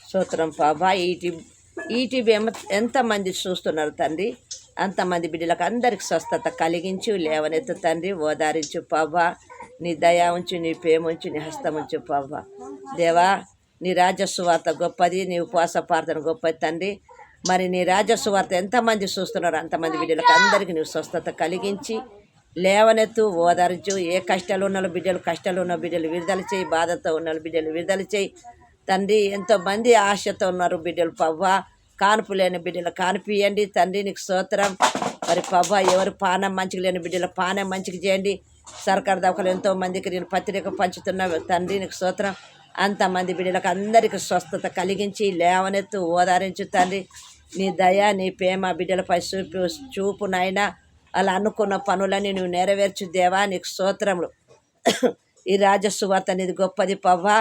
స్తోత్రం ప్రభా. ఈటీవీ ఎంతమంది చూస్తున్నారు తండ్రి, అంతమంది బిడ్డలకు అందరికి స్వస్థత కలిగించు, లేవనెత్తు తండ్రి, ఓదారించు ప్రభా. నీ దయా ఉంచు, నీ ప్రేమ ఉంచు, నీ హస్తం ఉంచు ప్రభా. దేవా, నీ రాజస్వార్త గొప్పది, నీ ఉపవాస ప్రార్థన గొప్పది తండ్రి. మరి నీ రాజస్వార్త ఎంతమంది చూస్తున్నారు అంతమంది బిడ్డలకు అందరికీ నువ్వు స్వస్థత కలిగించి లేవనెత్తు, ఓదారించు. ఏ కష్టాలు ఉన్న బిడ్డలు, కష్టాలు ఉన్న బిడ్డలు విడుదల చేయి, బాధతో ఉన్న బిడ్డలు విడుదల చేయి తండ్రి. ఎంతోమంది ఆశతో ఉన్నారు బిడ్డలు పవ్వా, కానుపు లేని బిడ్డలు కానిపియండి తండ్రి. నీకు స్తోత్రం. మరి పవ్వా, ఎవరు పానం మంచిగా లేని బిడ్డల పానం మంచిగా చేయండి. సర్కారు దవాఖాలు ఎంతోమందికి నేను పత్రిక పంచుతున్నా తండ్రి. నీకు స్తోత్రం. అంతమంది బిడ్డలకు అందరికీ స్వస్థత కలిగించి లేవనెత్తు, ఓదారించు తండ్రి. నీ దయ, నీ ప్రేమ బిడ్డలపై చూపు నాయనా. అలా అనుకున్న పనులని నువ్వు నెరవేర్చు దేవా. నీకు స్తోత్రములు. ఈ రాజసువార్త అనేది గొప్పది పవ్వా.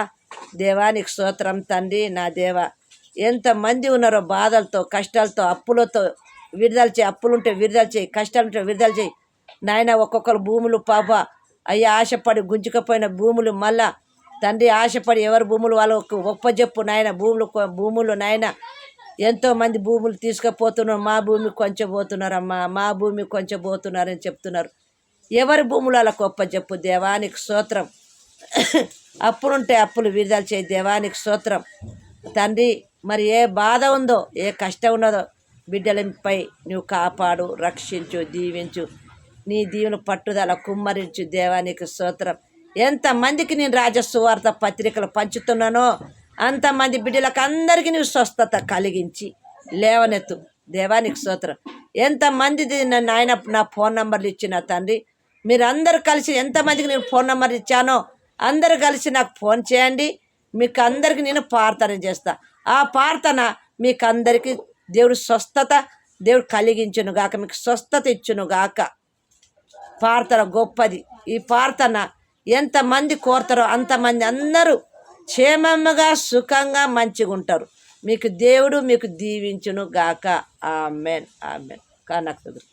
దేవా, నీకు స్తోత్రం తండ్రి. నా దేవా, ఎంతమంది ఉన్నారో బాధలతో, కష్టాలతో, అప్పులతో విడుదల చేయి. అప్పులుంటే విడుదల చేయి, కష్టాలుంటే విడుదల చేయి నాయన. ఒక్కొక్కరు భూములు పాపా అయ్యా, ఆశపడి గుంజుకపోయిన భూములు మళ్ళా తండ్రి, ఆశపడి ఎవరి భూములు వాళ్ళకు ఒప్పజెప్పు నాయన. భూములు నాయన, ఎంతోమంది భూములు తీసుకుపోతున్నారు. మా భూమి కొంచెం పోతున్నారమ్మా, మా భూమి కొంచెం పోతున్నారని చెప్తున్నారు. ఎవరి భూములు వాళ్ళకు ఒప్పజెప్పు దేవా. నీకు స్తోత్రం. అప్పులుంటే అప్పులు విడుదల చేయి దేవా. నీకు స్తోత్రం తండ్రి. మరి ఏ బాధ ఉందో, ఏ కష్టం ఉన్నదో బిడ్డలపై నువ్వు కాపాడు, రక్షించు, దీవించు. నీ దీవుని పట్టుదల కుమ్మరించు దేవా. నీకు స్తోత్రం. ఎంతమందికి నేను రాజసువార్త పత్రికలు పంచుతున్నానో అంతమంది బిడ్డలకు అందరికీ నువ్వు స్వస్థత కలిగించి లేవనెత్తు దేవా. నీకు స్తోత్రం. ఎంతమంది నాయన నా ఫోన్ నెంబర్లు ఇచ్చిన తండ్రి, మీరు అందరు కలిసి ఎంతమందికి నేను ఫోన్ నెంబర్ ఇచ్చానో అందరు కలిసి నాకు ఫోన్ చేయండి. మీకు అందరికీ నేను ప్రార్థన చేస్తా. ఆ ప్రార్థన మీకు అందరికీ దేవుడు స్వస్థత దేవుడు కలిగించును గాక, మీకు స్వస్థత ఇచ్చును గాక. ప్రార్థన గొప్పది. ఈ ప్రార్థన ఎంతమంది కోరుతారో అంతమంది అందరూ క్షేమంగా, సుఖంగా, మంచిగా ఉంటారు. మీకు దేవుడు మీకు దీవించును గాక. Amen, amen. కానకుదురు.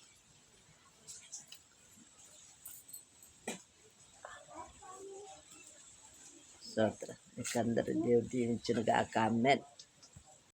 స్తోత్రం. మీకు అందరూ దేవుడు దీవించును గాక. ఆమెన్.